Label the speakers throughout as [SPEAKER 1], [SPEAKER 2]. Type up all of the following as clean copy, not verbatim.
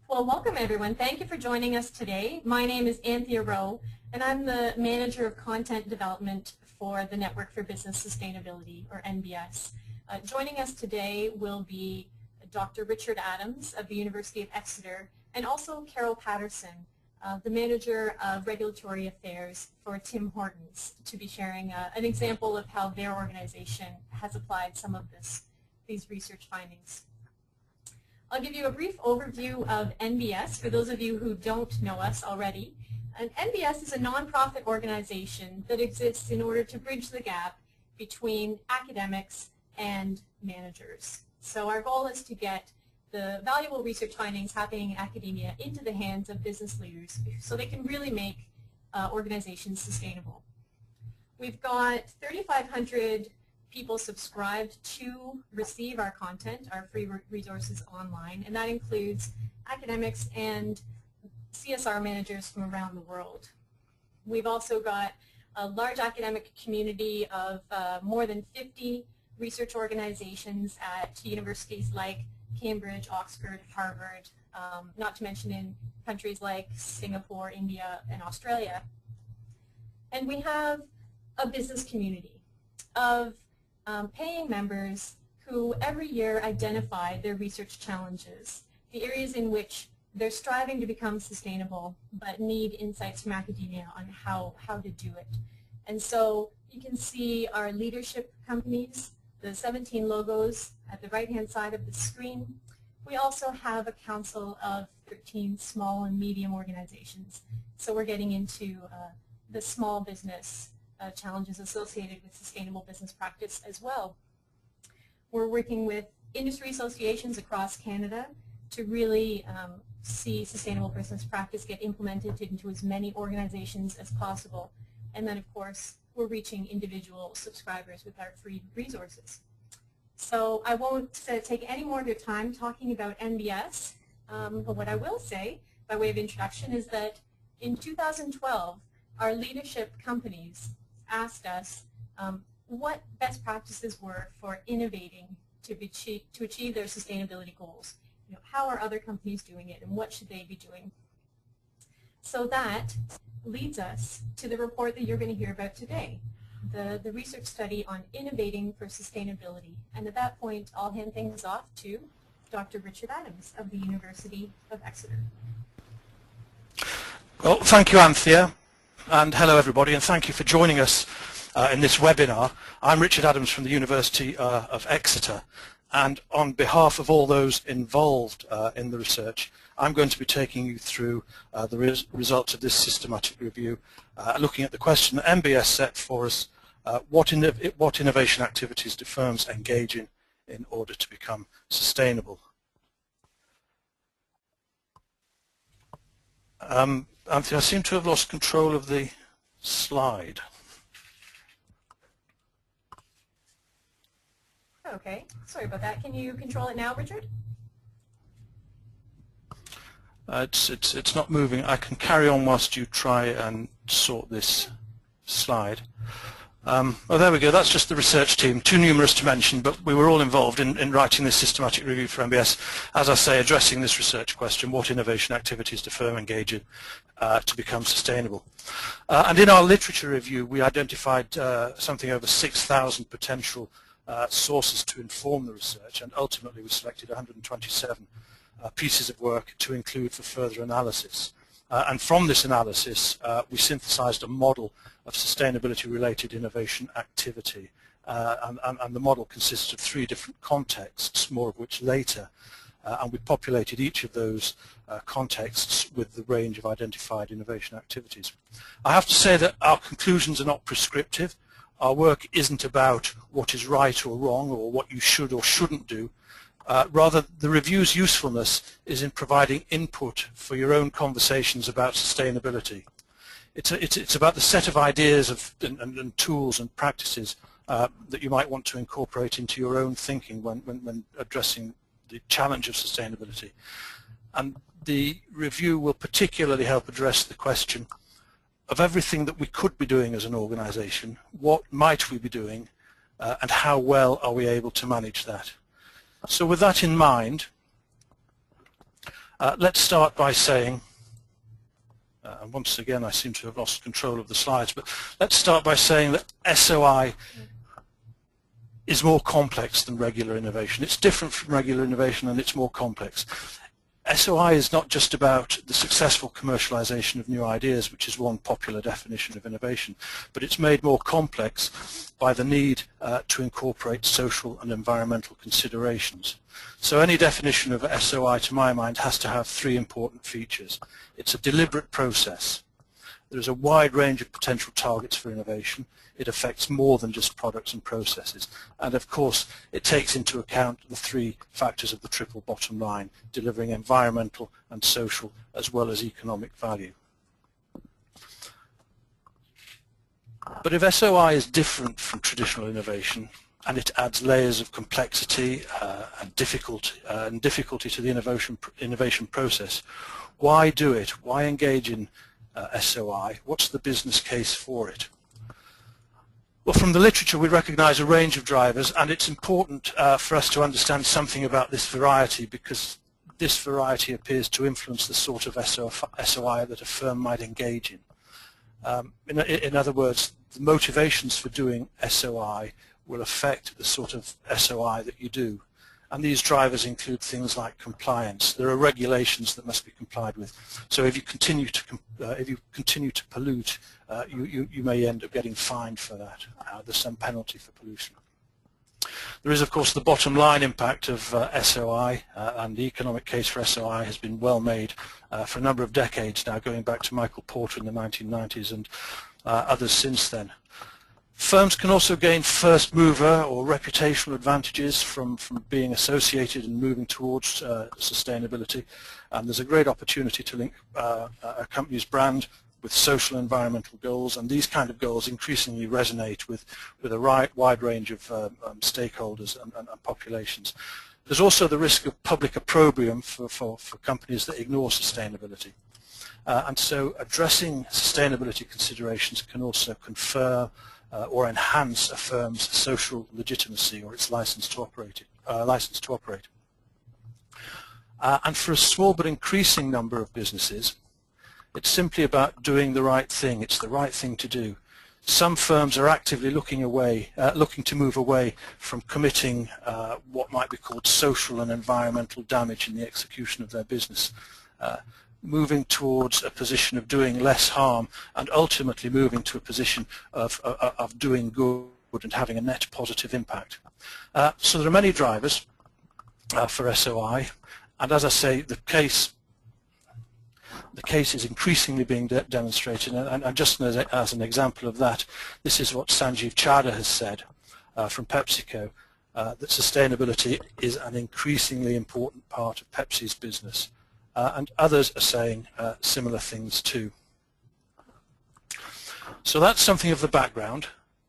[SPEAKER 1] Well, welcome everyone. Thank you for joining us today. My name is Anthea Rowe, and I'm the Manager of Content Development for the Network for Business Sustainability, or NBS. Joining us today will be Dr. Richard Adams of the University of Exeter, and also Carol Patterson, the Manager of Regulatory Affairs for Tim Hortons, to be sharing an example of how their organization has applied some of these research findings. I'll give you a brief overview of NBS for those of you who don't know us already. And NBS is a nonprofit organization that exists in order to bridge the gap between academics and managers. So our goal is to get the valuable research findings happening in academia into the hands of business leaders so they can really make organizations sustainable. We've got 3,500 people subscribed to receive our content, our free resources online, and that includes academics and CSR managers from around the world. We've also got a large academic community of more than 50 research organizations at universities like Cambridge, Oxford, Harvard, not to mention in countries like Singapore, India, and Australia. And we have a business community of paying members who every year identify their research challenges, the areas in which they're striving to become sustainable but need insights from academia on how to do it. And so you can see our leadership companies, the 17 logos at the right-hand side of the screen. We also have a council of 13 small and medium organizations. So we're getting into the small business challenges associated with sustainable business practice as well. We're working with industry associations across Canada to really see sustainable business practice get implemented into as many organizations as possible. And then, of course, we're reaching individual subscribers with our free resources. So I won't take any more of your time talking about NBS, but what I will say by way of introduction is that in 2012, our leadership companies asked us what best practices were for innovating to achieve their sustainability goals. You know, how are other companies doing it, and what should they be doing? So that leads us to the report that you're going to hear about today, the research study on innovating for sustainability. And at that point, I'll hand things off to Dr. Richard Adams of the University of Exeter.
[SPEAKER 2] Well, thank you, Anthea. And hello everybody, and thank you for joining us in this webinar. I'm Richard Adams from the University of Exeter, and on behalf of all those involved in the research, I'm going to be taking you through the results of this systematic review, looking at the question that NBS set for us, what innovation activities do firms engage in order to become sustainable. Anthony, I seem to have lost control of the slide.
[SPEAKER 1] Okay, sorry about that. Can you control it now, Richard?
[SPEAKER 2] It's not moving. I can carry on whilst you try and sort this slide. Oh, there we go. That's just the research team. Too numerous to mention, but we were all involved in writing this systematic review for NBS, as I say, addressing this research question: what innovation activities do firms engage in to become sustainable? And in our literature review, we identified something over 6,000 potential sources to inform the research, and ultimately we selected 127 pieces of work to include for further analysis. And from this analysis, we synthesized a model of sustainability-related innovation activity. And the model consists of 3 different contexts, more of which later. And we populated each of those contexts with the range of identified innovation activities. I have to say that our conclusions are not prescriptive. Our work isn't about what is right or wrong or what you should or shouldn't do. Rather, the review's usefulness is in providing input for your own conversations about sustainability. It's about the set of ideas and tools and practices that you might want to incorporate into your own thinking when addressing the challenge of sustainability. And the review will particularly help address the question of everything that we could be doing as an organization. What might we be doing, and how well are we able to manage that? So with that in mind, Let's start by saying, and once again I seem to have lost control of the slides, but let's start by saying that SOI is more complex than regular innovation. It's different from regular innovation and it's more complex. SOI is not just about the successful commercialization of new ideas, which is one popular definition of innovation, but it's made more complex by the need to incorporate social and environmental considerations. So any definition of SOI, to my mind, has to have three important features. It's a deliberate process. There's a wide range of potential targets for innovation. It affects more than just products and processes. And of course, it takes into account the three factors of the triple bottom line, delivering environmental and social as well as economic value. But if SOI is different from traditional innovation, and it adds layers of complexity and difficulty to the innovation process, why do it? Why engage in SOI? What's the business case for it? Well, from the literature we recognize a range of drivers, and it's important for us to understand something about this variety, because this variety appears to influence the sort of SOI that a firm might engage in. In other words, the motivations for doing SOI will affect the sort of SOI that you do. And these drivers include things like compliance. There are regulations that must be complied with. So if you continue to pollute, you may end up getting fined for that. There's some penalty for pollution. There is, of course, the bottom line impact of SOI, and the economic case for SOI has been well made for a number of decades now, going back to Michael Porter in the 1990s and others since then. Firms can also gain first mover or reputational advantages from being associated and moving towards sustainability, and there's a great opportunity to link a company's brand with social and environmental goals, and these kind of goals increasingly resonate with a wide range of stakeholders and populations. There's also the risk of public opprobrium for companies that ignore sustainability. And so addressing sustainability considerations can also confer or enhance a firm's social legitimacy or its license to operate. And for a small but increasing number of businesses, it's simply about doing the right thing. It's the right thing to do. Some firms are actively looking to move away from committing what might be called social and environmental damage in the execution of their business, moving towards a position of doing less harm and ultimately moving to a position of doing good and having a net positive impact. So there are many drivers for SOI, and as I say, the case is increasingly being demonstrated, and just as an example of that, this is what Sanjeev Chadha has said from PepsiCo, that sustainability is an increasingly important part of Pepsi's business. And others are saying similar things too. So that's something of the background,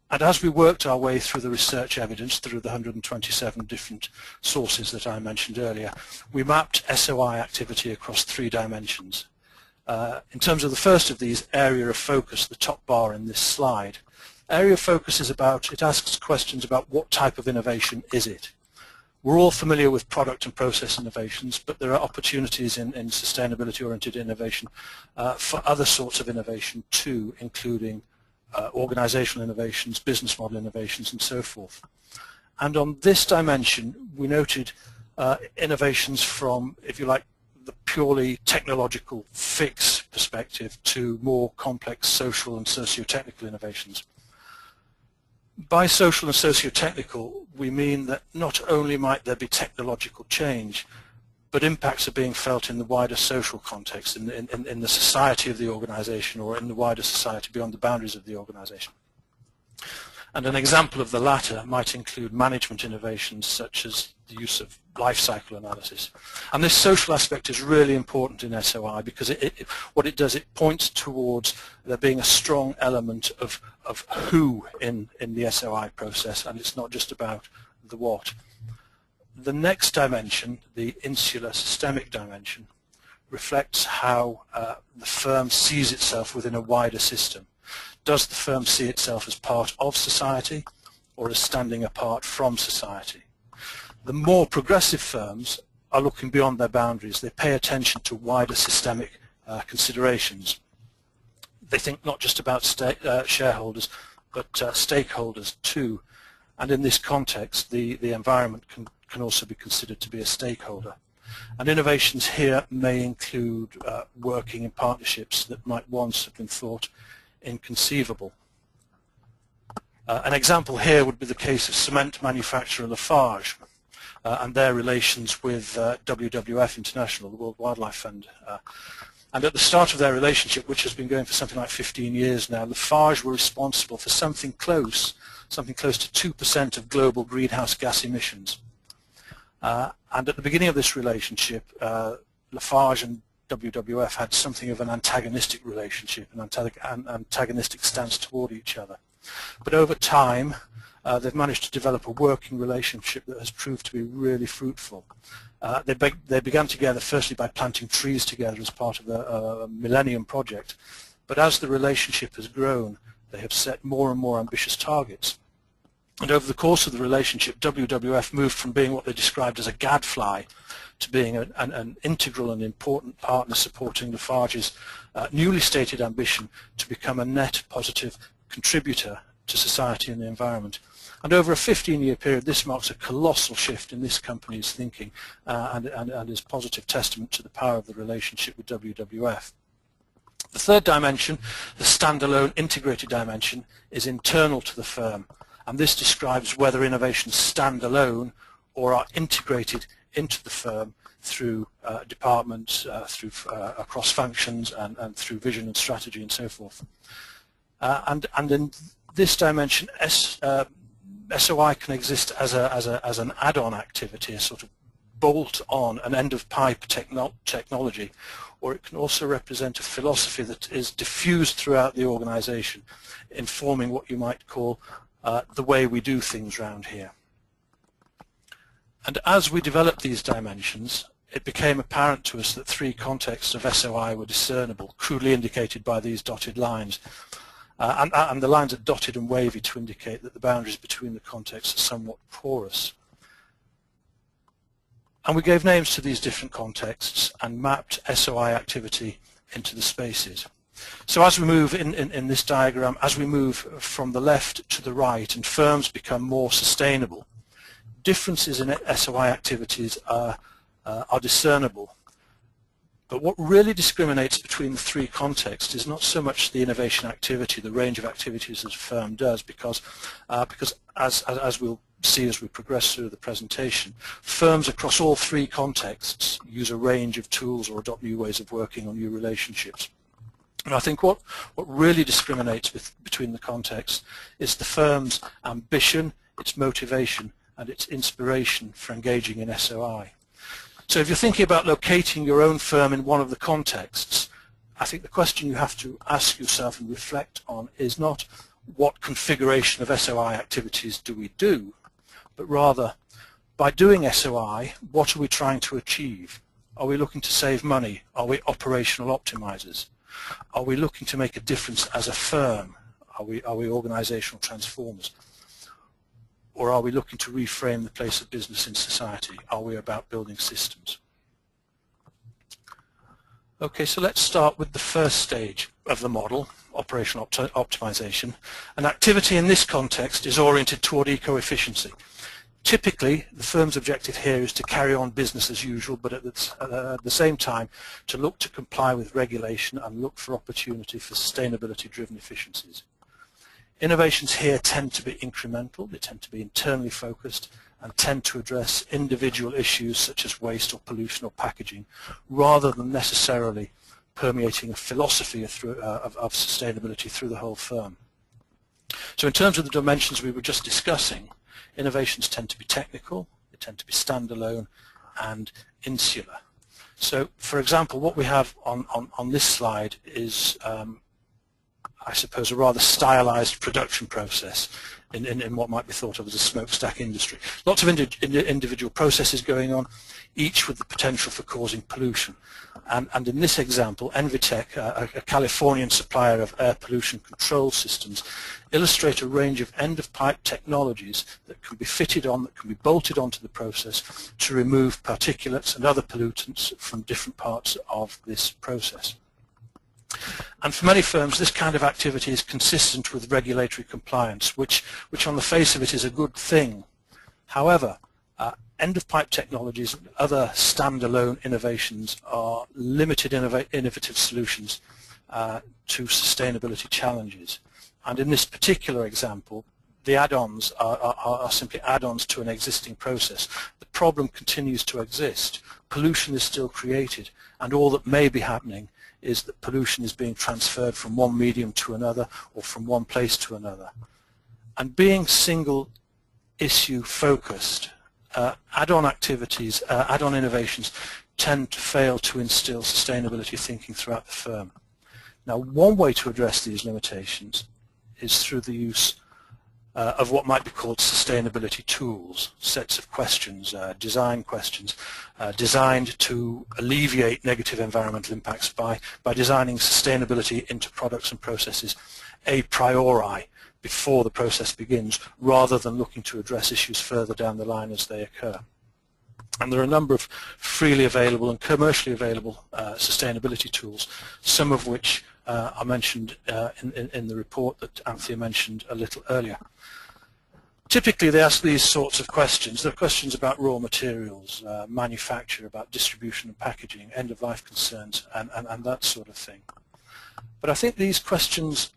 [SPEAKER 2] and as we worked our way through the research evidence, through the 127 different sources that I mentioned earlier, we mapped SOI activity across three dimensions. In terms of the first of these, area of focus, the top bar in this slide. Area of focus is about, it asks questions about what type of innovation is it. We're all familiar with product and process innovations, but there are opportunities in sustainability-oriented innovation for other sorts of innovation too, including organizational innovations, business model innovations, and so forth. And on this dimension, we noted innovations from, if you like, the purely technological fix perspective to more complex social and socio-technical innovations. By social and socio-technical, we mean that not only might there be technological change, but impacts are being felt in the wider social context, in the society of the organization, or in the wider society beyond the boundaries of the organization. And an example of the latter might include management innovations such as the use of life cycle analysis. And this social aspect is really important in SOI because what it does, it points towards there being a strong element of who in the SOI process, and it's not just about the what. The next dimension, the insular systemic dimension, reflects how the firm sees itself within a wider system. Does the firm see itself as part of society or as standing apart from society? The more progressive firms are looking beyond their boundaries. They pay attention to wider systemic considerations. They think not just about shareholders, but stakeholders too. And in this context, the environment can also be considered to be a stakeholder. And innovations here may include working in partnerships that might once have been thought inconceivable. An example here would be the case of cement manufacturer Lafarge and their relations with WWF International, the World Wildlife Fund. And at the start of their relationship, which has been going for something like 15 years now, Lafarge were responsible for something close to 2% of global greenhouse gas emissions. And at the beginning of this relationship, Lafarge and WWF had something of an antagonistic relationship, an antagonistic stance toward each other. But over time, they've managed to develop a working relationship that has proved to be really fruitful. They began together firstly by planting trees together as part of a Millennium Project, but as the relationship has grown, they have set more and more ambitious targets. And over the course of the relationship, WWF moved from being what they described as a gadfly to being an integral and important partner supporting Lafarge's newly stated ambition to become a net positive contributor to society and the environment. And over a 15-year period, this marks a colossal shift in this company's thinking and is positive testament to the power of the relationship with WWF. The third dimension, the standalone integrated dimension, is internal to the firm, and this describes whether innovations stand alone or are integrated into the firm through departments, across functions, and through vision and strategy and so forth. And in this dimension, SOI can exist as an add-on activity, a sort of bolt-on, an end-of-pipe technology, or it can also represent a philosophy that is diffused throughout the organization, informing what you might call the way we do things around here. And as we developed these dimensions, it became apparent to us that three contexts of SOI were discernible, crudely indicated by these dotted lines. And the lines are dotted and wavy to indicate that the boundaries between the contexts are somewhat porous. And we gave names to these different contexts and mapped SOI activity into the spaces. So as we move in this diagram, as we move from the left to the right and firms become more sustainable, differences in SOI activities are discernible. But what really discriminates between the three contexts is not so much the innovation activity, the range of activities that a firm does, because as we'll see as we progress through the presentation, firms across all three contexts use a range of tools or adopt new ways of working on new relationships. And I think what really discriminates between the contexts is the firm's ambition, its motivation, and its inspiration for engaging in SOI. So if you're thinking about locating your own firm in one of the contexts, I think the question you have to ask yourself and reflect on is not what configuration of SOI activities do we do, but rather, by doing SOI, what are we trying to achieve? Are we looking to save money? Are we operational optimizers? Are we looking to make a difference as a firm? Are we organizational transformers? Or are we looking to reframe the place of business in society? Are we about building systems? Okay, so let's start with the first stage of the model, operational optimization. An activity in this context is oriented toward eco-efficiency. Typically, the firm's objective here is to carry on business as usual, but at the same time to look to comply with regulation and look for opportunity for sustainability-driven efficiencies. Innovations here tend to be incremental, they tend to be internally focused, and tend to address individual issues such as waste or pollution or packaging, rather than necessarily permeating a philosophy of sustainability through the whole firm. So in terms of the dimensions we were just discussing, innovations tend to be technical, they tend to be standalone and insular. So for example, what we have on this slide is I suppose, a rather stylized production process in what might be thought of as a smokestack industry. Lots of individual processes going on, each with the potential for causing pollution. And in this example, Envitec, a Californian supplier of air pollution control systems, illustrate a range of end-of-pipe technologies that can be fitted on, that can be bolted onto the process to remove particulates and other pollutants from different parts of this process. And for many firms, this kind of activity is consistent with regulatory compliance, which on the face of it is a good thing. However, end-of-pipe technologies and other standalone innovations are limited innovative solutions to sustainability challenges. And in this particular example, the add-ons are simply add-ons to an existing process. The problem continues to exist. Pollution is still created, and all that may be happening is that pollution is being transferred from one medium to another or from one place to another. And being single issue focused, add-on activities, add-on innovations tend to fail to instill sustainability thinking throughout the firm. Now, one way to address these limitations is through the use of what might be called sustainability tools, sets of questions, design questions, designed to alleviate negative environmental impacts by designing sustainability into products and processes a priori before the process begins, rather than looking to address issues further down the line as they occur. And there are a number of freely available and commercially available sustainability tools, some of which are mentioned in the report that Anthea mentioned a little earlier. Typically they ask these sorts of questions. They're questions about raw materials, manufacture, about distribution and packaging, end-of-life concerns, and that sort of thing. But I think these questions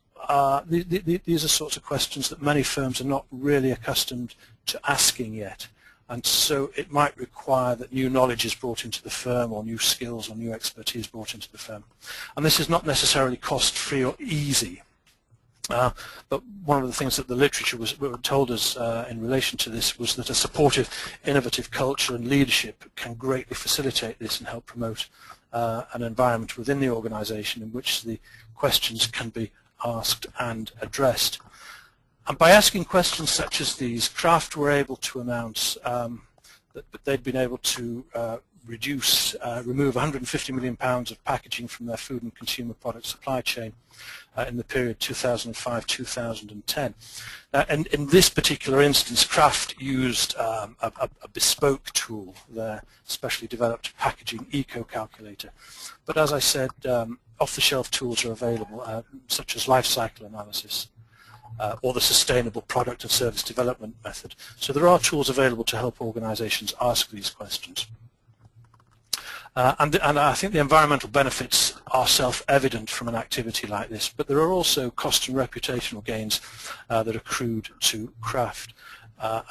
[SPEAKER 2] these are sorts of questions that many firms are not really accustomed to asking yet, and so it might require that new knowledge is brought into the firm, or new skills or new expertise brought into the firm. And this is not necessarily cost-free or easy, but one of the things that the literature told us in relation to this was that a supportive, innovative culture and leadership can greatly facilitate this and help promote an environment within the organization in which the questions can be asked and addressed. And by asking questions such as these, Kraft were able to announce that they'd been able to remove 150 million pounds of packaging from their food and consumer product supply chain in the period 2005-2010. And in this particular instance, Kraft used a bespoke tool, their specially developed packaging eco-calculator. But as I said, off-the-shelf tools are available, such as life cycle analysis, or the sustainable product and service development method. So there are tools available to help organizations ask these questions. And I think the environmental benefits are self-evident from an activity like this, but there are also cost and reputational gains that accrued to Kraft.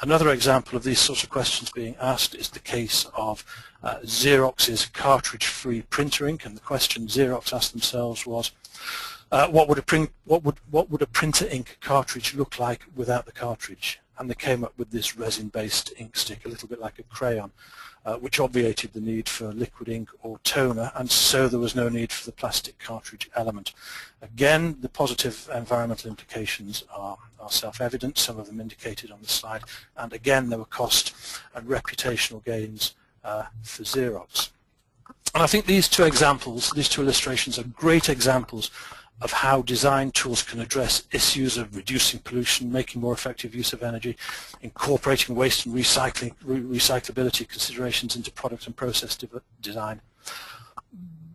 [SPEAKER 2] Another example of these sorts of questions being asked is the case of Xerox's cartridge-free printer ink, and the question Xerox asked themselves was, what would a printer ink cartridge look like without the cartridge? And they came up with this resin-based ink stick, a little bit like a crayon, which obviated the need for liquid ink or toner, and so there was no need for the plastic cartridge element. Again, the positive environmental implications are self-evident, some of them indicated on the slide, and again there were cost and reputational gains for Xerox. And I think these two examples, these two illustrations, are great examples of how design tools can address issues of reducing pollution, making more effective use of energy, incorporating waste and recyclability considerations into product and process design.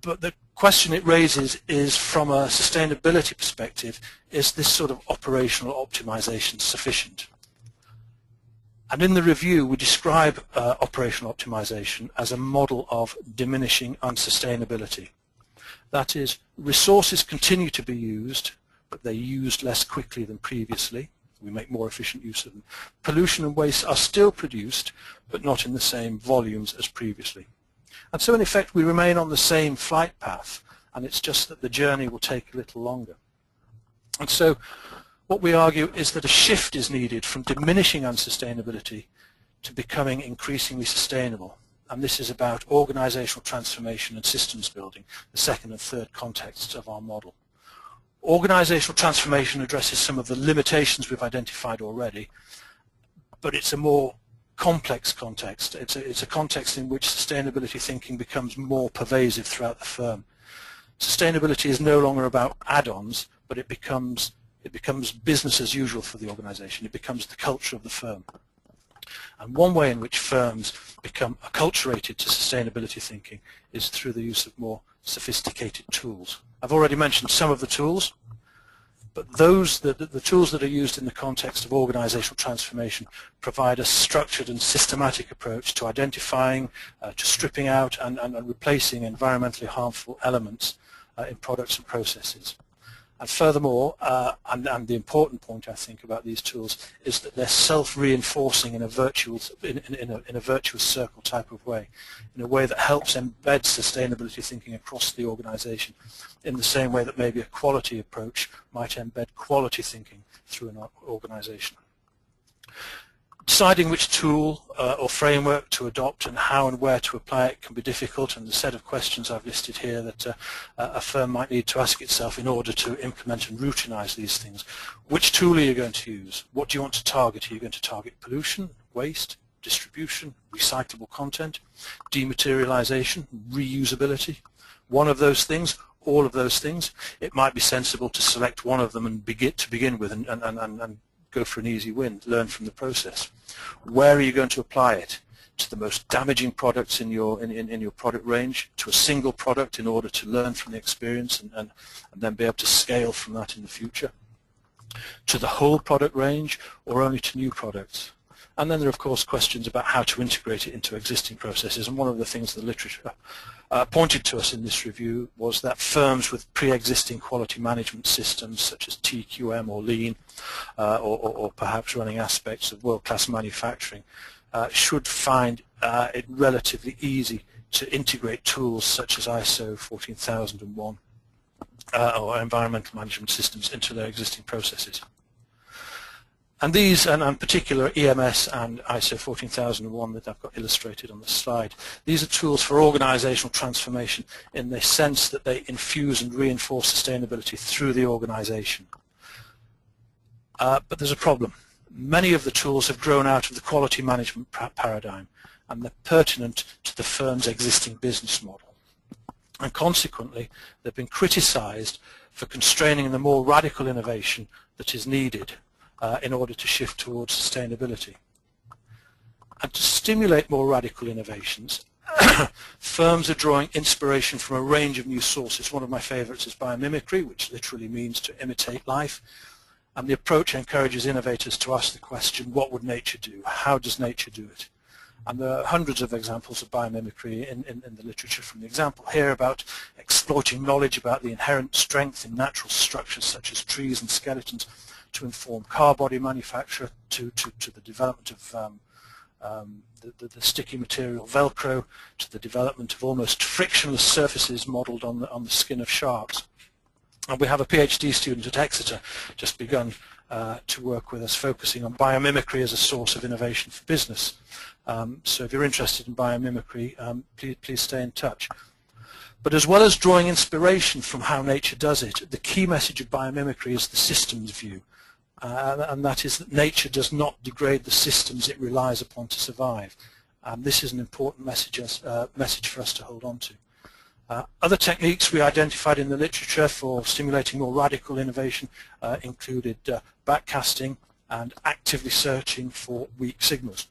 [SPEAKER 2] But the question it raises is, from a sustainability perspective, is this sort of operational optimization sufficient? And in the review, we describe operational optimization as a model of diminishing unsustainability. That is, resources continue to be used, but they're used less quickly than previously. We make more efficient use of them. Pollution and waste are still produced, but not in the same volumes as previously. And so in effect, we remain on the same flight path, and it's just that the journey will take a little longer. And so what we argue is that a shift is needed from diminishing unsustainability to becoming increasingly sustainable. And this is about organizational transformation and systems building, the second and third contexts of our model. Organizational transformation addresses some of the limitations we've identified already, but it's a more complex context. It's a context in which sustainability thinking becomes more pervasive throughout the firm. Sustainability is no longer about add-ons, but it becomes business as usual for the organization. It becomes the culture of the firm. And one way in which firms become acculturated to sustainability thinking is through the use of more sophisticated tools. I've already mentioned some of the tools, but the tools that are used in the context of organizational transformation provide a structured and systematic approach to identifying, to stripping out and replacing environmentally harmful elements in products and processes. And furthermore, and the important point I think about these tools is that they're self-reinforcing in a virtuous circle type of way, in a way that helps embed sustainability thinking across the organization, in the same way that maybe a quality approach might embed quality thinking through an organization. Deciding which tool or framework to adopt and how and where to apply it can be difficult, and the set of questions I've listed here that a firm might need to ask itself in order to implement and routinize these things. Which tool are you going to use? What do you want to target? Are you going to target pollution, waste, distribution, recyclable content, dematerialization, reusability? One of those things, all of those things? It might be sensible to select one of them and begin with and go for an easy win, learn from the process. Where are you going to apply it? To the most damaging products in your product range, to a single product in order to learn from the experience and then be able to scale from that in the future? To the whole product range, or only to new products? And then there are of course questions about how to integrate it into existing processes, and one of the things the literature pointed to us in this review was that firms with pre-existing quality management systems such as TQM or Lean or perhaps running aspects of world-class manufacturing should find it relatively easy to integrate tools such as ISO 14001 or environmental management systems into their existing processes. And these, and in particular EMS and ISO 14001 that I've got illustrated on the slide, these are tools for organizational transformation in the sense that they infuse and reinforce sustainability through the organization. But there's a problem. Many of the tools have grown out of the quality management paradigm, and they're pertinent to the firm's existing business model. And consequently, they've been criticized for constraining the more radical innovation that is needed in order to shift towards sustainability. And to stimulate more radical innovations, firms are drawing inspiration from a range of new sources. One of my favorites is biomimicry, which literally means to imitate life. And the approach encourages innovators to ask the question, what would nature do? How does nature do it? And there are hundreds of examples of biomimicry in the literature, from the example here about exploiting knowledge about the inherent strength in natural structures such as trees and skeletons to inform car body manufacture, to the development of the sticky material Velcro, to the development of almost frictionless surfaces modelled on the skin of sharks. And we have a PhD student at Exeter just begun to work with us, focusing on biomimicry as a source of innovation for business. So if you're interested in biomimicry, please stay in touch. But as well as drawing inspiration from how nature does it, the key message of biomimicry is the systems view. And that is that nature does not degrade the systems it relies upon to survive. This is an important message for us to hold on to. Other techniques we identified in the literature for stimulating more radical innovation included backcasting and actively searching for weak signals.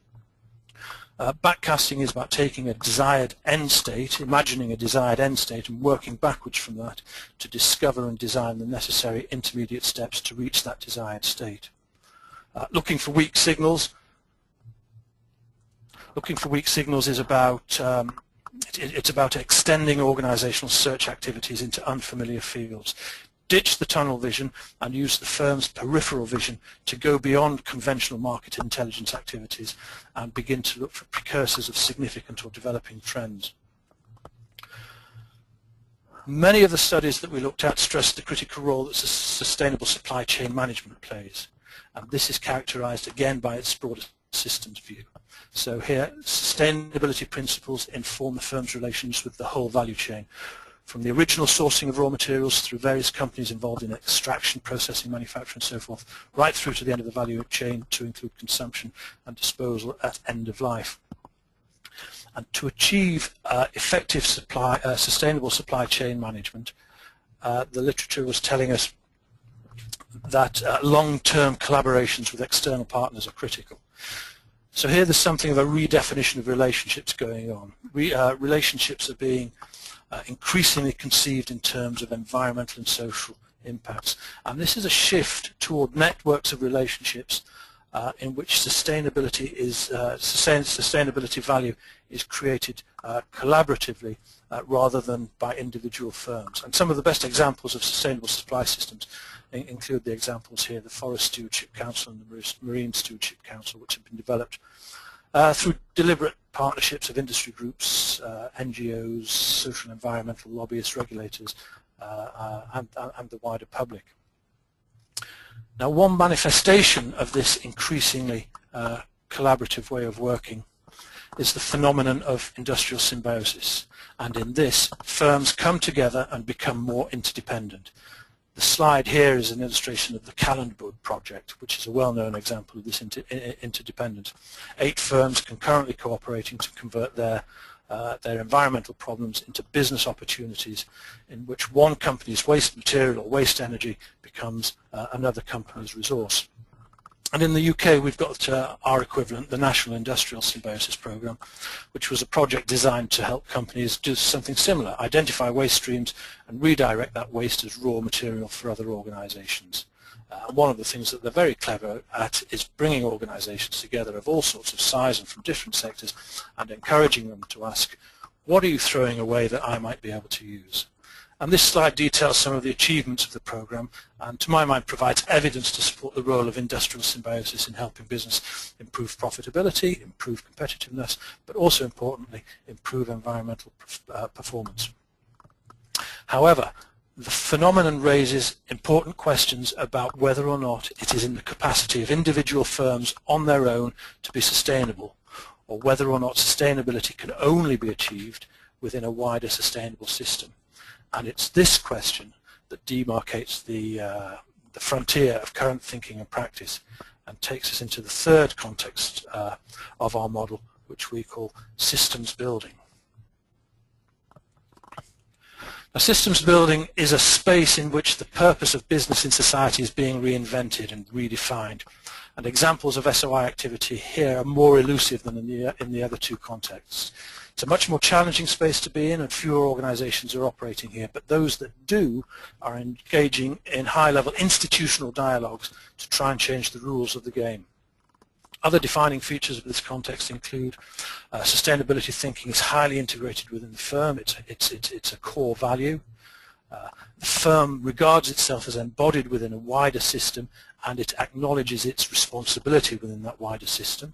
[SPEAKER 2] Backcasting is about taking a desired end state, imagining a desired end state, and working backwards from that to discover and design the necessary intermediate steps to reach that desired state. Looking for weak signals is about it's about extending organizational search activities into unfamiliar fields. Ditch the tunnel vision and use the firm's peripheral vision to go beyond conventional market intelligence activities and begin to look for precursors of significant or developing trends. Many of the studies that we looked at stressed the critical role that sustainable supply chain management plays, and this is characterized again by its broader systems view. So here, sustainability principles inform the firm's relations with the whole value chain, from the original sourcing of raw materials through various companies involved in extraction, processing, manufacturing and so forth, right through to the end of the value chain to include consumption and disposal at end of life. And to achieve effective sustainable supply chain management, the literature was telling us that long-term collaborations with external partners are critical. So here there's something of a redefinition of relationships going on. Relationships are being increasingly conceived in terms of environmental and social impacts. And this is a shift toward networks of relationships in which sustainability value is created collaboratively rather than by individual firms. And some of the best examples of sustainable supply systems include the examples here, the Forest Stewardship Council and the Marine Stewardship Council, which have been developed through deliberate partnerships of industry groups, NGOs, social and environmental lobbyists, regulators, and the wider public. Now, one manifestation of this increasingly collaborative way of working is the phenomenon of industrial symbiosis, and in this, firms come together and become more interdependent. The slide here is an illustration of the Callandwood project, which is a well-known example of this interdependence. 8 firms concurrently cooperating to convert their environmental problems into business opportunities in which one company's waste material or waste energy becomes another company's resource. And in the UK we've got our equivalent, the National Industrial Symbiosis Programme, which was a project designed to help companies do something similar, identify waste streams and redirect that waste as raw material for other organisations. One of the things that they're very clever at is bringing organisations together of all sorts of size and from different sectors and encouraging them to ask, what are you throwing away that I might be able to use? And this slide details some of the achievements of the programme and to my mind provides evidence to support the role of industrial symbiosis in helping business improve profitability, improve competitiveness, but also importantly improve environmental performance. However, the phenomenon raises important questions about whether or not it is in the capacity of individual firms on their own to be sustainable, or whether or not sustainability can only be achieved within a wider sustainable system. And it's this question that demarcates the frontier of current thinking and practice and takes us into the third context of our model, which we call systems building. Now, systems building is a space in which the purpose of business in society is being reinvented and redefined. And examples of SOI activity here are more elusive than in the other two contexts. It's a much more challenging space to be in and fewer organisations are operating here, but those that do are engaging in high-level institutional dialogues to try and change the rules of the game. Other defining features of this context include sustainability thinking is highly integrated within the firm. It's a core value. The firm regards itself as embodied within a wider system and it acknowledges its responsibility within that wider system.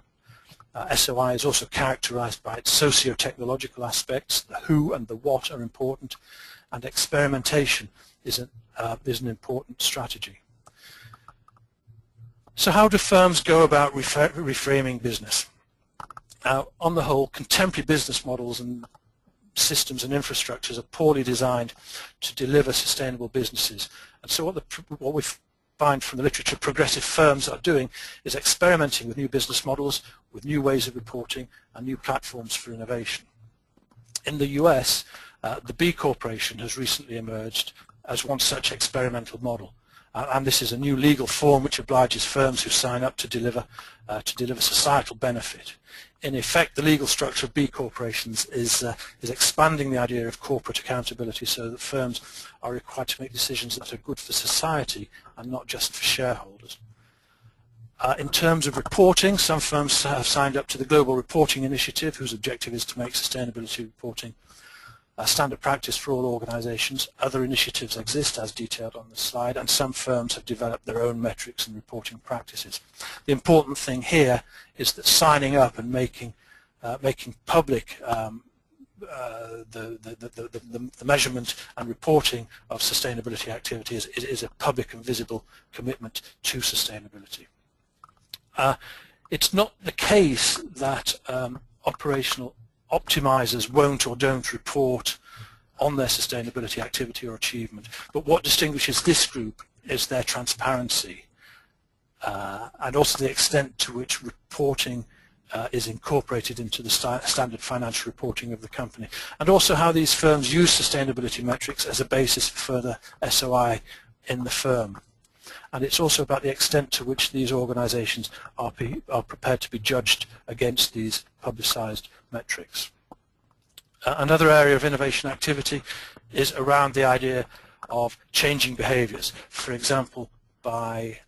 [SPEAKER 2] SOI is also characterized by its socio-technological aspects. The who and the what are important, and experimentation is an important strategy. So how do firms go about reframing business? On the whole, contemporary business models and systems and infrastructures are poorly designed to deliver sustainable businesses. And so what we find from the literature progressive firms are doing is experimenting with new business models, with new ways of reporting and new platforms for innovation. In the US, the B Corporation has recently emerged as one such experimental model. And this is a new legal form which obliges firms who sign up to deliver societal benefit. In effect, the legal structure of B corporations is expanding the idea of corporate accountability so that firms are required to make decisions that are good for society and not just for shareholders. In terms of reporting, some firms have signed up to the Global Reporting Initiative, whose objective is to make sustainability reporting standard practice for all organisations. Other initiatives exist as detailed on the slide, and some firms have developed their own metrics and reporting practices. The important thing here is that signing up and making public the measurement and reporting of sustainability activities is a public and visible commitment to sustainability. It's not the case that operational optimizers won't or don't report on their sustainability activity or achievement. But what distinguishes this group is their transparency and also the extent to which reporting is incorporated into the standard financial reporting of the company, and also how these firms use sustainability metrics as a basis for further SOI in the firm. And it's also about the extent to which these organizations are prepared to be judged against these publicized metrics. Another area of innovation activity is around the idea of changing behaviors, for example, by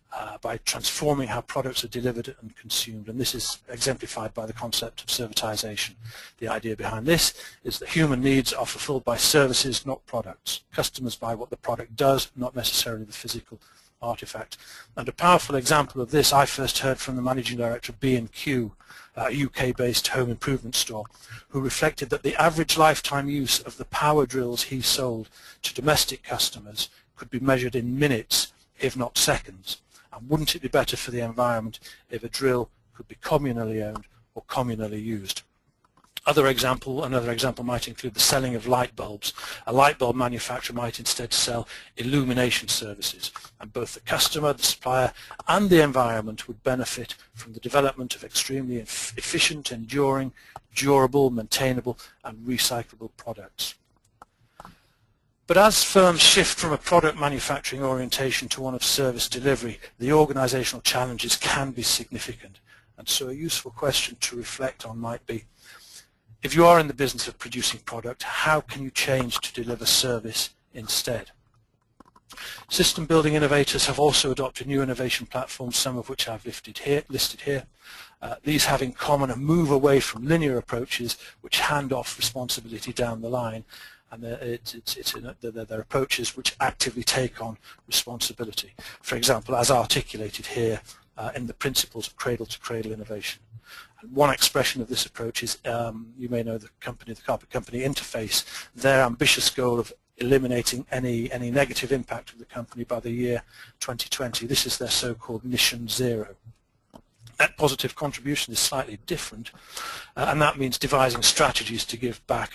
[SPEAKER 2] transforming how products are delivered and consumed, and this is exemplified by the concept of servitization. The idea behind this is that human needs are fulfilled by services, not products. Customers buy what the product does, not necessarily the physical artifact. And a powerful example of this I first heard from the managing director of B&Q, a UK-based home improvement store, who reflected that the average lifetime use of the power drills he sold to domestic customers could be measured in minutes, if not seconds. And wouldn't it be better for the environment if a drill could be communally owned or communally used? Another example might include the selling of light bulbs. A light bulb manufacturer might instead sell illumination services, and both the customer, the supplier, and the environment would benefit from the development of extremely efficient, enduring, durable, maintainable, and recyclable products. But as firms shift from a product manufacturing orientation to one of service delivery, the organizational challenges can be significant. And so a useful question to reflect on might be, if you are in the business of producing product, how can you change to deliver service instead? System building innovators have also adopted new innovation platforms, some of which I've listed here. These have in common a move away from linear approaches which hand off responsibility down the line, and they're approaches which actively take on responsibility. For example, as articulated here in the principles of cradle-to-cradle innovation. One expression of this approach is, you may know the carpet company Interface, their ambitious goal of eliminating any negative impact of the company by the year 2020. This is their so-called Mission Zero. Net positive contribution is slightly different, and that means devising strategies to give back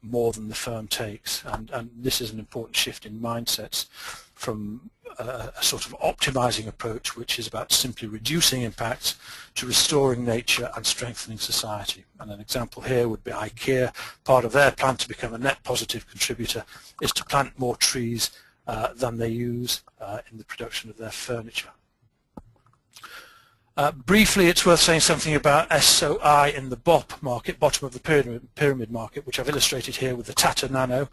[SPEAKER 2] more than the firm takes. And this is an important shift in mindsets from a sort of optimizing approach, which is about simply reducing impacts, to restoring nature and strengthening society. And an example here would be IKEA. Part of their plan to become a net positive contributor is to plant more trees than they use in the production of their furniture. Briefly, it's worth saying something about SOI in the BOP market, bottom of the pyramid market, which I've illustrated here with the Tata Nano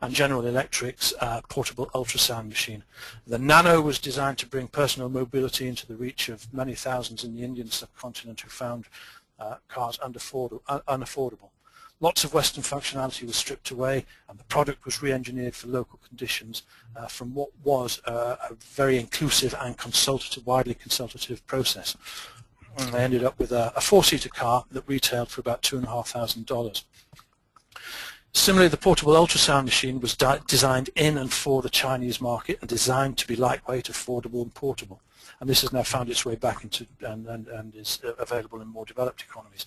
[SPEAKER 2] and General Electric's portable ultrasound machine. The Nano was designed to bring personal mobility into the reach of many thousands in the Indian subcontinent who found cars unaffordable. Lots of Western functionality was stripped away, and the product was re-engineered for local conditions from what was a very inclusive and widely consultative process. And they ended up with a four-seater car that retailed for about $2,500. Similarly, the portable ultrasound machine was designed in and for the Chinese market and designed to be lightweight, affordable, and portable. And this has now found its way back into and is available in more developed economies.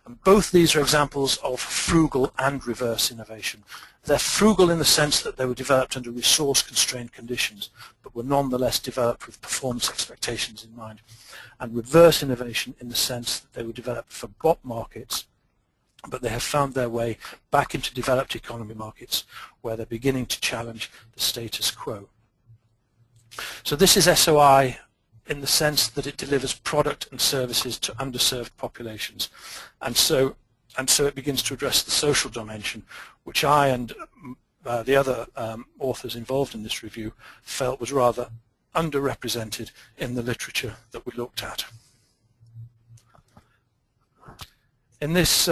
[SPEAKER 2] And both these are examples of frugal and reverse innovation. They're frugal in the sense that they were developed under resource-constrained conditions, but were nonetheless developed with performance expectations in mind. And reverse innovation in the sense that they were developed for BOP markets, but they have found their way back into developed economy markets where they're beginning to challenge the status quo. So this is SOI in the sense that it delivers product and services to underserved populations. And so it begins to address the social dimension, which I and the other authors involved in this review felt was rather underrepresented in the literature that we looked at. In this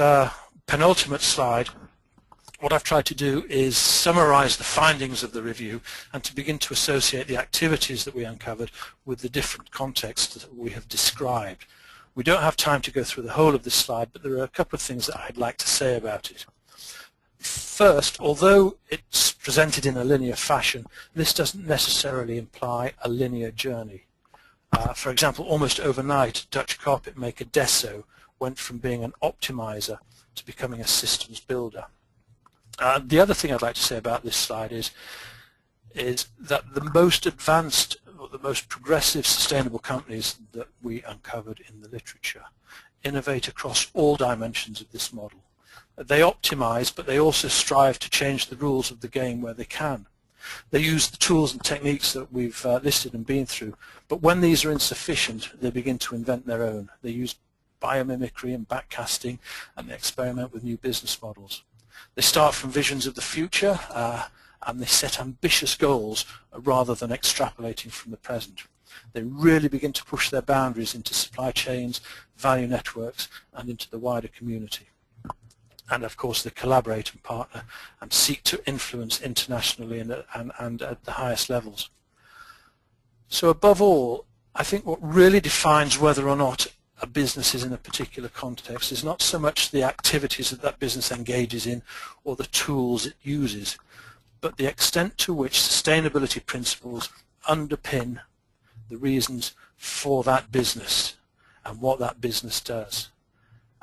[SPEAKER 2] penultimate slide, what I've tried to do is summarize the findings of the review and to begin to associate the activities that we uncovered with the different contexts that we have described. We don't have time to go through the whole of this slide, but there are a couple of things that I'd like to say about it. First, although it's presented in a linear fashion, this doesn't necessarily imply a linear journey. For example, almost overnight, Dutch carpet maker Desso went from being an optimizer to becoming a systems builder. The other thing I'd like to say about this slide is that the most advanced, or the most progressive sustainable companies that we uncovered in the literature innovate across all dimensions of this model. They optimize, but they also strive to change the rules of the game where they can. They use the tools and techniques that we've listed and been through, but when these are insufficient, they begin to invent their own. They use biomimicry and backcasting, and they experiment with new business models. They start from visions of the future, and they set ambitious goals rather than extrapolating from the present. They really begin to push their boundaries into supply chains, value networks, and into the wider community. And of course they collaborate and partner and seek to influence internationally and at the highest levels. So above all, I think what really defines whether or not a business is in a particular context is not so much the activities that that business engages in or the tools it uses, but the extent to which sustainability principles underpin the reasons for that business and what that business does,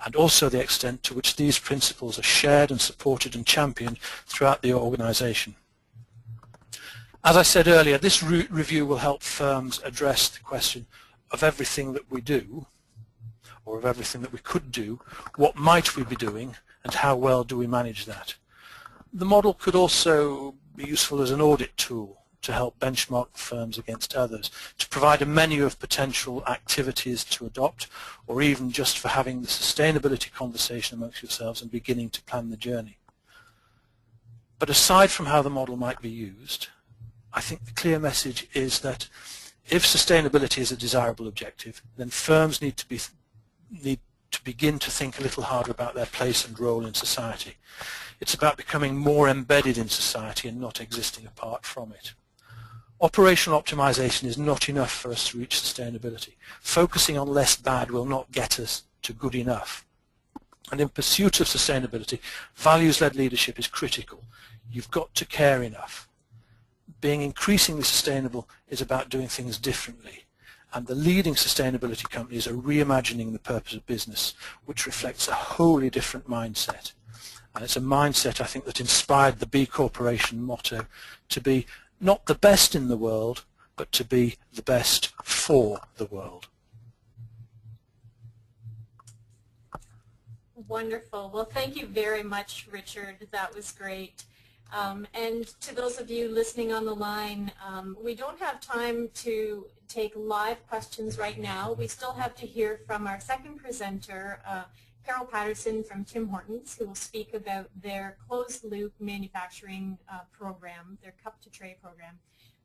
[SPEAKER 2] and also the extent to which these principles are shared and supported and championed throughout the organization. As I said earlier, this review will help firms address the question of everything that we do, or of everything that we could do, what might we be doing, and how well do we manage that. The model could also be useful as an audit tool to help benchmark firms against others, to provide a menu of potential activities to adopt, or even just for having the sustainability conversation amongst yourselves and beginning to plan the journey. But aside from how the model might be used, I think the clear message is that if sustainability is a desirable objective, then firms need to begin to think a little harder about their place and role in society. It's about becoming more embedded in society and not existing apart from it. Operational optimization is not enough for us to reach sustainability. Focusing on less bad will not get us to good enough. And in pursuit of sustainability, values-led leadership is critical. You've got to care enough. Being increasingly sustainable is about doing things differently. And the leading sustainability companies are reimagining the purpose of business, which reflects a wholly different mindset. And it's a mindset, I think, that inspired the B Corporation motto to be not the best in the world, but to be the best for the world.
[SPEAKER 1] Wonderful. Well, thank you very much, Richard. That was great. And to those of you listening on the line, we don't have time to take live questions right now. We still have to hear from our second presenter, Carol Patterson from Tim Hortons, who will speak about their closed-loop manufacturing program, their cup-to-tray program.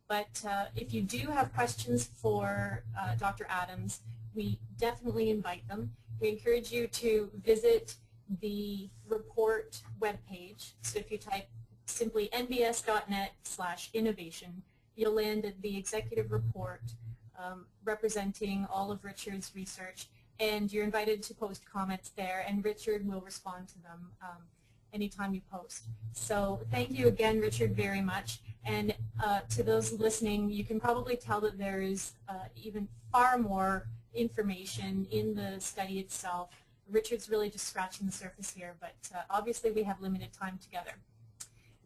[SPEAKER 1] But if you do have questions for Dr. Adams, we definitely invite them. We encourage you to visit the report webpage. So if you type simply nbs.net/innovation, you'll land at the executive report representing all of Richard's research. And you're invited to post comments there, and Richard will respond to them anytime you post. So thank you again, Richard, very much. And to those listening, you can probably tell that there is even far more information in the study itself. Richard's really just scratching the surface here, but obviously we have limited time together.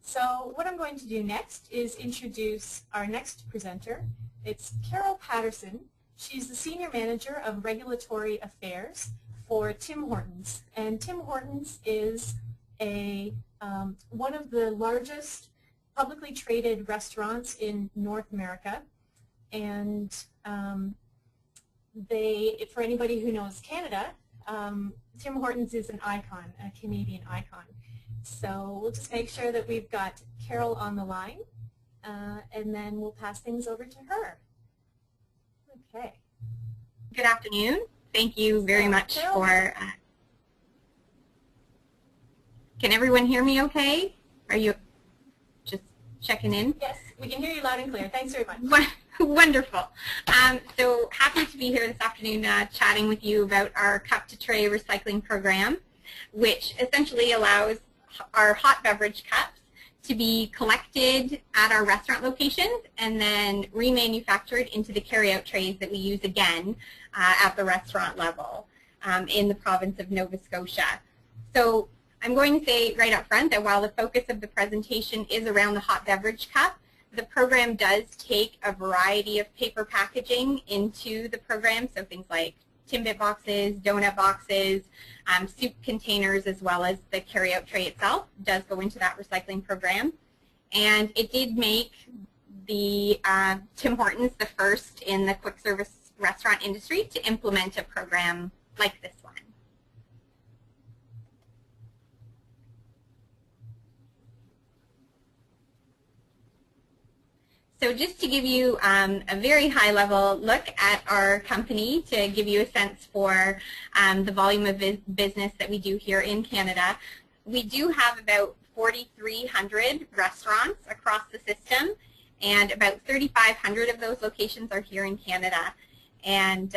[SPEAKER 1] So what I'm going to do next is introduce our next presenter. It's Carol Patterson. She's the Senior Manager of Regulatory Affairs for Tim Hortons. And Tim Hortons is one of the largest publicly traded restaurants in North America. And for anybody who knows Canada, Tim Hortons is an icon, a Canadian icon. So we'll just make sure that we've got Carol on the line, and then we'll pass things over to her. Okay.
[SPEAKER 3] Good afternoon. Thank you very much for... Can everyone hear me okay? Are you just checking in?
[SPEAKER 1] Yes, we can hear you loud and clear. Thanks very much.
[SPEAKER 3] Wonderful. So happy to be here this afternoon chatting with you about our cup-to-tray recycling program, which essentially allows our hot beverage cups to be collected at our restaurant locations and then remanufactured into the carry-out trays that we use again at the restaurant level in the province of Nova Scotia. So I'm going to say right up front that while the focus of the presentation is around the hot beverage cup, the program does take a variety of paper packaging into the program, so things like Timbit boxes, donut boxes, soup containers, as well as the carry-out tray itself does go into that recycling program. And it did make the Tim Hortons the first in the quick service restaurant industry to implement a program like this one. So just to give you a very high-level look at our company, to give you a sense for the volume of business that we do here in Canada, we do have about 4,300 restaurants across the system, and about 3,500 of those locations are here in Canada. And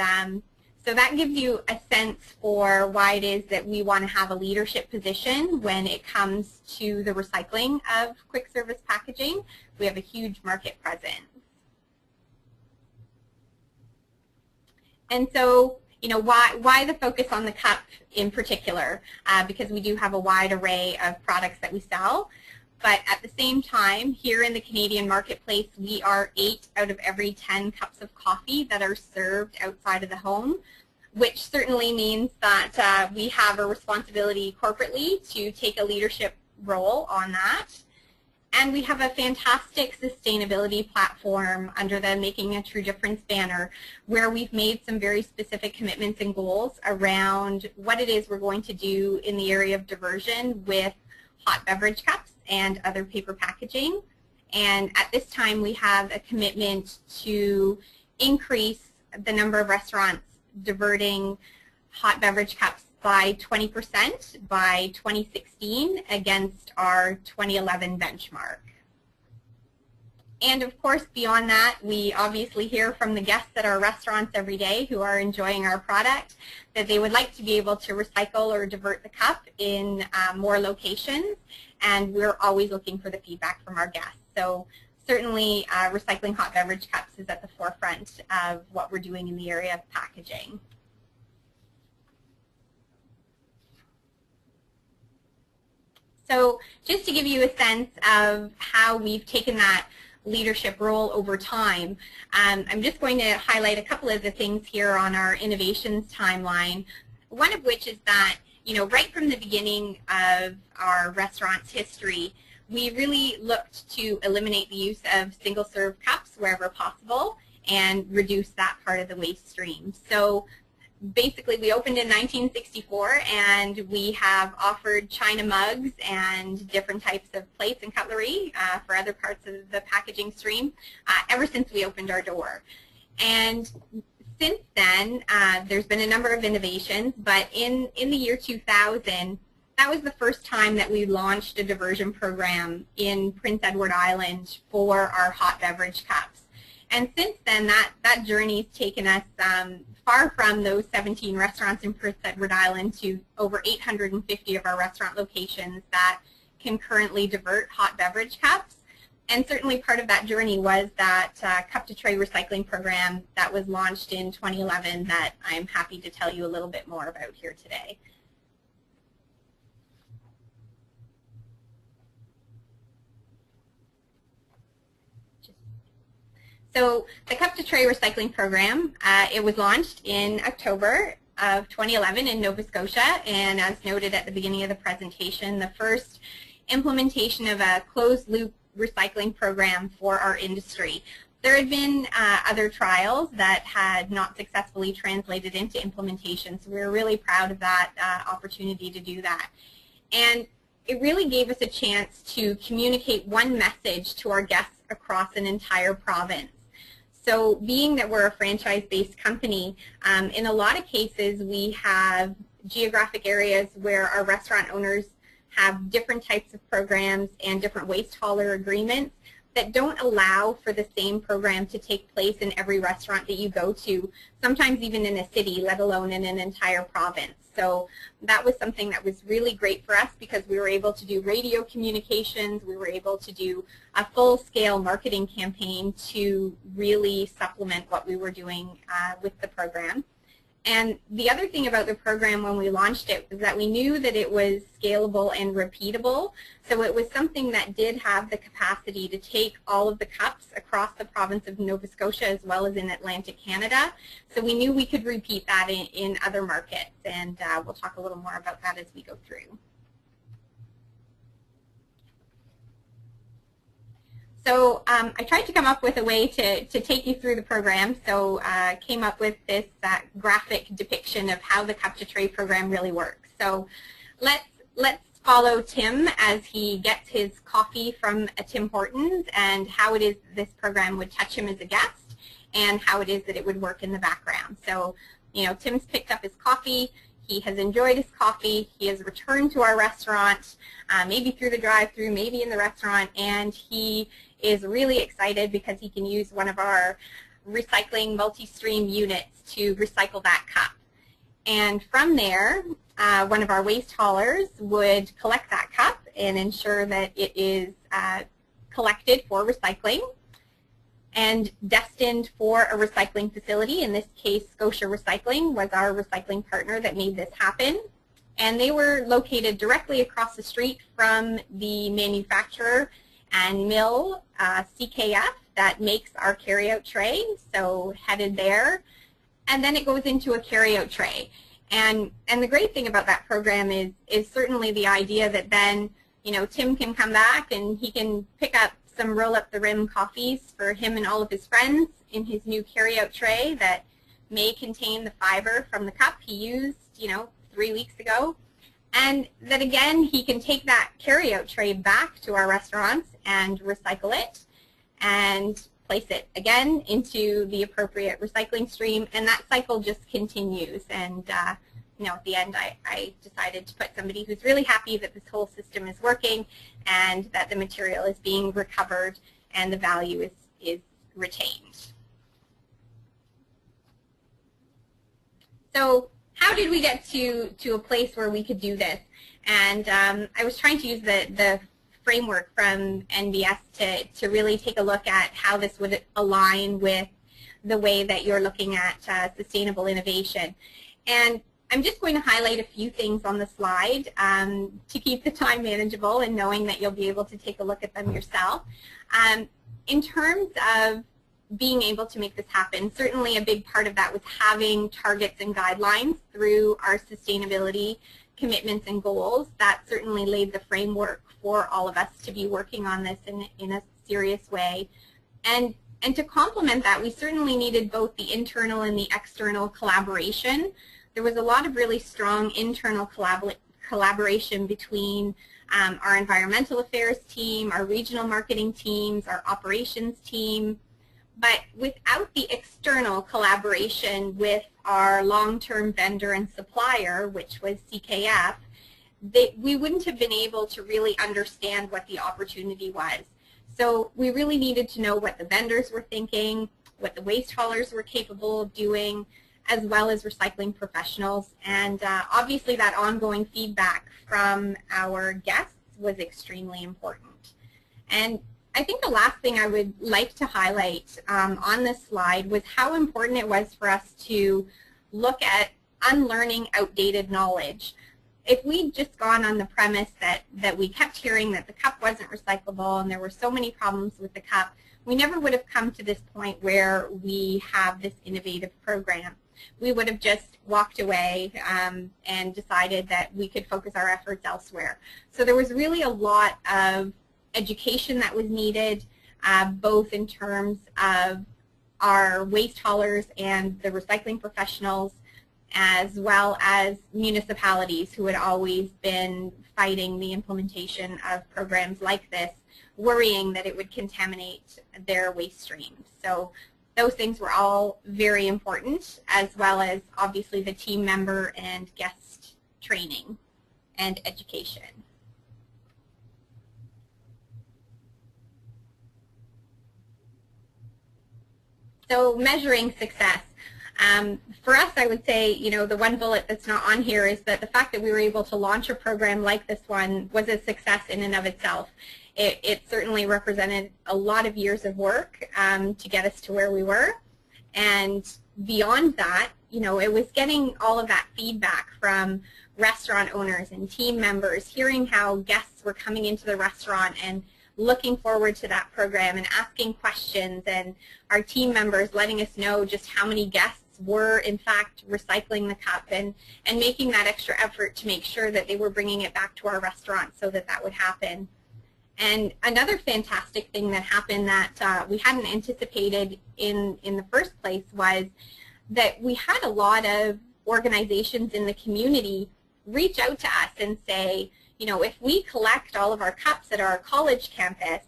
[SPEAKER 3] so that gives you a sense for why it is that we want to have a leadership position when it comes to the recycling of quick service packaging. We have a huge market presence. And so, you know, why the focus on the cup in particular? Because we do have a wide array of products that we sell. But at the same time, here in the Canadian marketplace, we are 8 out of every 10 cups of coffee that are served outside of the home, which certainly means that we have a responsibility corporately to take a leadership role on that. And we have a fantastic sustainability platform under the Making a True Difference banner, where we've made some very specific commitments and goals around what it is we're going to do in the area of diversion with hot beverage cups and other paper packaging. And at this time, we have a commitment to increase the number of restaurants diverting hot beverage cups by 20% by 2016 against our 2011 benchmark. And of course, beyond that, we obviously hear from the guests at our restaurants every day who are enjoying our product that they would like to be able to recycle or divert the cup in more locations, and we're always looking for the feedback from our guests. So certainly recycling hot beverage cups is at the forefront of what we're doing in the area of packaging. So just to give you a sense of how we've taken that leadership role over time, I'm just going to highlight a couple of the things here on our innovations timeline, one of which is that, you know, right from the beginning of our restaurant's history, we really looked to eliminate the use of single-serve cups wherever possible and reduce that part of the waste stream. So basically, we opened in 1964, and we have offered china mugs and different types of plates and cutlery for other parts of the packaging stream ever since we opened our door. And since then, there's been a number of innovations, but in the year 2000, that was the first time that we launched a diversion program in Prince Edward Island for our hot beverage cups. And since then, that journey's taken us far from those 17 restaurants in Prince Edward Island to over 850 of our restaurant locations that can currently divert hot beverage cups. And certainly part of that journey was that cup-to-tray recycling program that was launched in 2011 that I'm happy to tell you a little bit more about here today. So the cup-to-tray recycling program, it was launched in October of 2011 in Nova Scotia, and as noted at the beginning of the presentation, the first implementation of a closed-loop recycling program for our industry. There had been other trials that had not successfully translated into implementation, so we were really proud of that opportunity to do that. And it really gave us a chance to communicate one message to our guests across an entire province. So being that we're a franchise-based company, in a lot of cases we have geographic areas where our restaurant owners have different types of programs and different waste hauler agreements that don't allow for the same program to take place in every restaurant that you go to, sometimes even in a city, let alone in an entire province. So that was something that was really great for us because we were able to do radio communications, we were able to do a full-scale marketing campaign to really supplement what we were doing with the program. And the other thing about the program when we launched it was that we knew that it was scalable and repeatable. So it was something that did have the capacity to take all of the cups across the province of Nova Scotia as well as in Atlantic Canada. So we knew we could repeat that in other markets, and we'll talk a little more about that as we go through. So I tried to come up with a way to take you through the program, so I came up with this graphic depiction of how the Cup to Tray program really works. So let's follow Tim as he gets his coffee from a Tim Hortons and how it is this program would touch him as a guest and how it is that it would work in the background. So, you know, Tim's picked up his coffee. He has enjoyed his coffee. He has returned to our restaurant, maybe through the drive-thru, maybe in the restaurant, and he is really excited because he can use one of our recycling multi-stream units to recycle that cup. And from there, one of our waste haulers would collect that cup and ensure that it is collected for recycling and destined for a recycling facility. In this case, Scotia Recycling was our recycling partner that made this happen. And they were located directly across the street from the manufacturer and mill, CKF, that makes our carryout tray, so headed there. And then it goes into a carryout tray. And the great thing about that program is certainly the idea that then, you know, Tim can come back and he can pick up some roll-up-the-rim coffees for him and all of his friends in his new carryout tray that may contain the fiber from the cup he used, you know, 3 weeks ago. And that again, he can take that carryout tray back to our restaurants and recycle it and place it again into the appropriate recycling stream, and that cycle just continues. And you know, at the end, I decided to put somebody who's really happy that this whole system is working and that the material is being recovered and the value is retained. So how did we get to a place where we could do this? And I was trying to use the framework from NBS to really take a look at how this would align with the way that you're looking at sustainable innovation. And I'm just going to highlight a few things on the slide to keep the time manageable and knowing that you'll be able to take a look at them yourself. In terms of being able to make this happen, certainly a big part of that was having targets and guidelines through our sustainability commitments and goals. That certainly laid the framework for all of us to be working on this in a serious way. And to complement that, we certainly needed both the internal and the external collaboration. There was a lot of really strong internal collaboration between our environmental affairs team, our regional marketing teams, our operations team. But without the external collaboration with our long-term vendor and supplier, which was CKF, we wouldn't have been able to really understand what the opportunity was. So we really needed to know what the vendors were thinking, what the waste haulers were capable of doing, as well as recycling professionals. And obviously that ongoing feedback from our guests was extremely important. And I think the last thing I would like to highlight on this slide was how important it was for us to look at unlearning outdated knowledge. If we'd just gone on the premise that we kept hearing that the cup wasn't recyclable and there were so many problems with the cup, we never would have come to this point where we have this innovative program. We would have just walked away and decided that we could focus our efforts elsewhere. So there was really a lot of education that was needed, both in terms of our waste haulers and the recycling professionals, as well as municipalities who had always been fighting the implementation of programs like this, worrying that it would contaminate their waste streams. So those things were all very important, as well as obviously the team member and guest training and education. So measuring success. For us, I would say, you know, the one bullet that's not on here is that the fact that we were able to launch a program like this one was a success in and of itself. It certainly represented a lot of years of work to get us to where we were. And beyond that, you know, it was getting all of that feedback from restaurant owners and team members, hearing how guests were coming into the restaurant and looking forward to that program and asking questions, and our team members letting us know just how many guests were in fact recycling the cup, and making that extra effort to make sure that they were bringing it back to our restaurant so that that would happen. And another fantastic thing that happened that we hadn't anticipated in the first place was that we had a lot of organizations in the community reach out to us and say, you know, if we collect all of our cups at our college campus,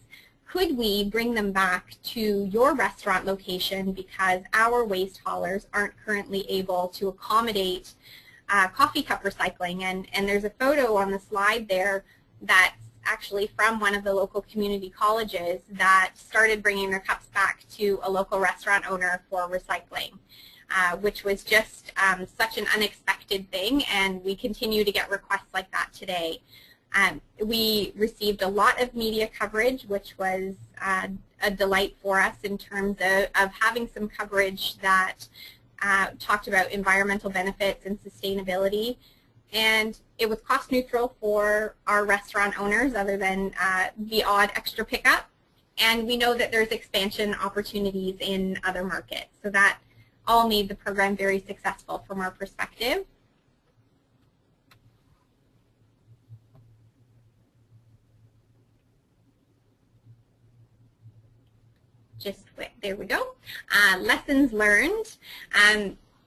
[SPEAKER 3] could we bring them back to your restaurant location because our waste haulers aren't currently able to accommodate coffee cup recycling? And there's a photo on the slide there that's actually from one of the local community colleges that started bringing their cups back to a local restaurant owner for recycling, which was just such an unexpected thing, and we continue to get requests like that today. We received a lot of media coverage, which was a delight for us in terms of having some coverage that talked about environmental benefits and sustainability. And it was cost neutral for our restaurant owners other than the odd extra pickup. And we know that there's expansion opportunities in other markets. So that all made the program very successful from our perspective. There we go. Lessons learned.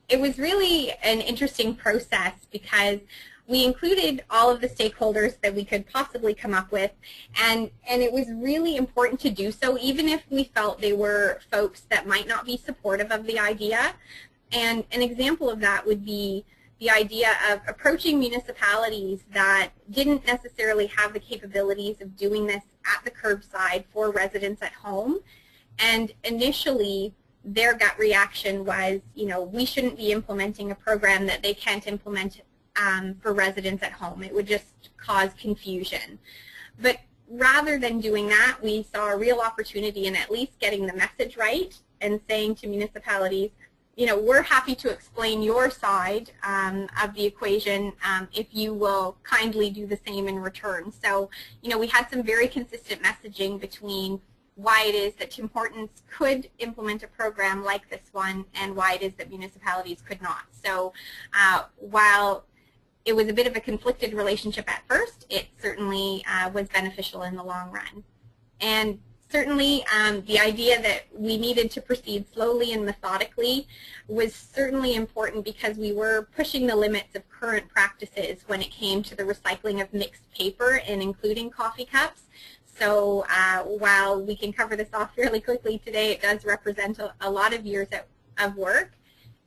[SPEAKER 3] It was really an interesting process because we included all of the stakeholders that we could possibly come up with, and it was really important to do so even if we felt they were folks that might not be supportive of the idea. And an example of that would be the idea of approaching municipalities that didn't necessarily have the capabilities of doing this at the curbside for residents at home. And initially, their gut reaction was, you know, we shouldn't be implementing a program that they can't implement for residents at home. It would just cause confusion. But rather than doing that, we saw a real opportunity in at least getting the message right and saying to municipalities, you know, we're happy to explain your side of the equation if you will kindly do the same in return. So, you know, we had some very consistent messaging between why it is that Tim Hortons could implement a program like this one and why it is that municipalities could not. So while it was a bit of a conflicted relationship at first, it certainly was beneficial in the long run. And certainly the idea that we needed to proceed slowly and methodically was certainly important because we were pushing the limits of current practices when it came to the recycling of mixed paper and including coffee cups. So while we can cover this off fairly quickly today, it does represent a lot of years of work.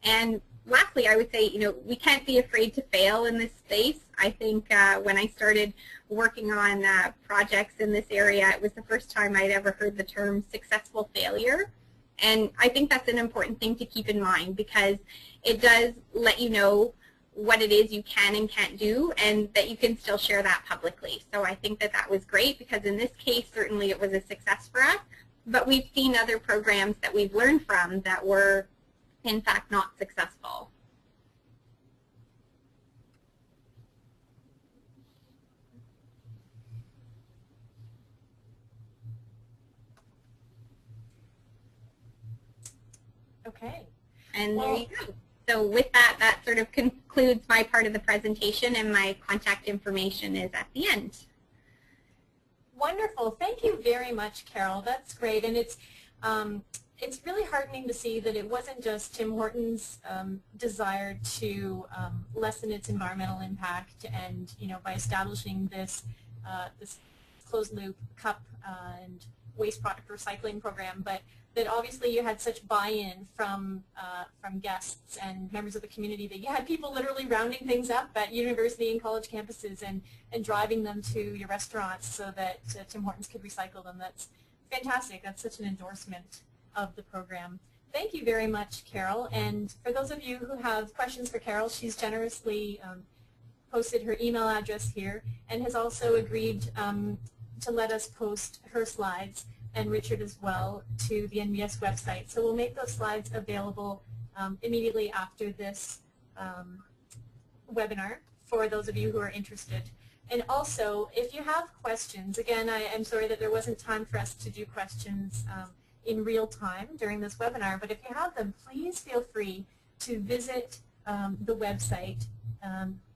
[SPEAKER 3] And lastly, I would say, you know, we can't be afraid to fail in this space. I think when I started working on projects in this area, it was the first time I'd ever heard the term successful failure. And I think that's an important thing to keep in mind because it does let you know what it is you can and can't do, and that you can still share that publicly. So I think that that was great because in this case, certainly it was a success for us, but we've seen other programs that we've learned from that were in fact not successful.
[SPEAKER 1] Okay.
[SPEAKER 3] And there you go. So with that, that sort of concludes my part of the presentation, and my contact information is at the end.
[SPEAKER 1] Wonderful. Thank you very much, Carol. That's great. And it's really heartening to see that it wasn't just Tim Hortons' desire to lessen its environmental impact, and you know, by establishing this this closed-loop cup and waste product recycling program, but that obviously you had such buy-in from guests and members of the community that you had people literally rounding things up at university and college campuses and driving them to your restaurants so that Tim Hortons could recycle them. That's fantastic. That's such an endorsement of the program. Thank you very much, Carol. And for those of you who have questions for Carol, she's generously posted her email address here and has also agreed to let us post her slides, and Richard as well, to the NBS website. So we'll make those slides available immediately after this webinar for those of you who are interested. And also, if you have questions, again, I'm sorry that there wasn't time for us to do questions in real time during this webinar, but if you have them, please feel free to visit the website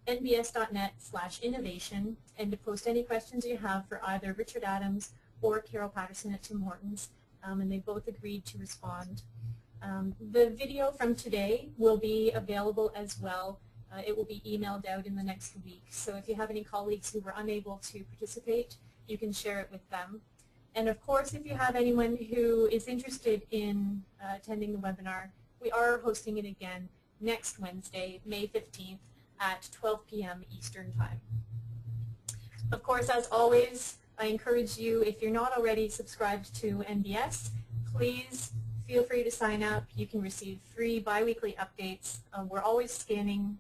[SPEAKER 1] nbs.net/innovation and to post any questions you have for either Richard Adams or Carol Patterson at Tim Hortons, and they both agreed to respond. The video from today will be available as well. It will be emailed out in the next week, so if you have any colleagues who were unable to participate, you can share it with them. And of course, if you have anyone who is interested in attending the webinar, we are hosting it again next Wednesday, May 15th at 12 p.m. Eastern Time. Of course, as always, I encourage you, if you're not already subscribed to NBS, please feel free to sign up. You can receive free bi-weekly updates. We're always scanning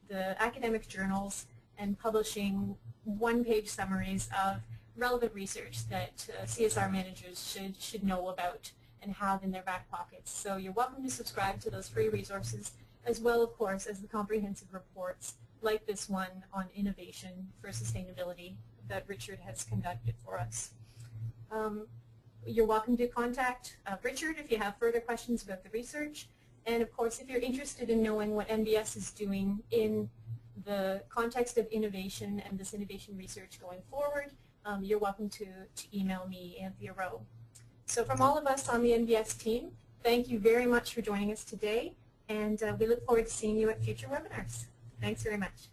[SPEAKER 1] the academic journals and publishing one-page summaries of relevant research that CSR managers should know about and have in their back pockets. So you're welcome to subscribe to those free resources, as well, of course, as the comprehensive reports like this one on innovation for sustainability that Richard has conducted for us. You're welcome to contact Richard if you have further questions about the research. And of course, if you're interested in knowing what NBS is doing in the context of innovation and this innovation research going forward, you're welcome to email me, Anthea Rowe. So from all of us on the NBS team, thank you very much for joining us today, and we look forward to seeing you at future webinars. Thanks very much.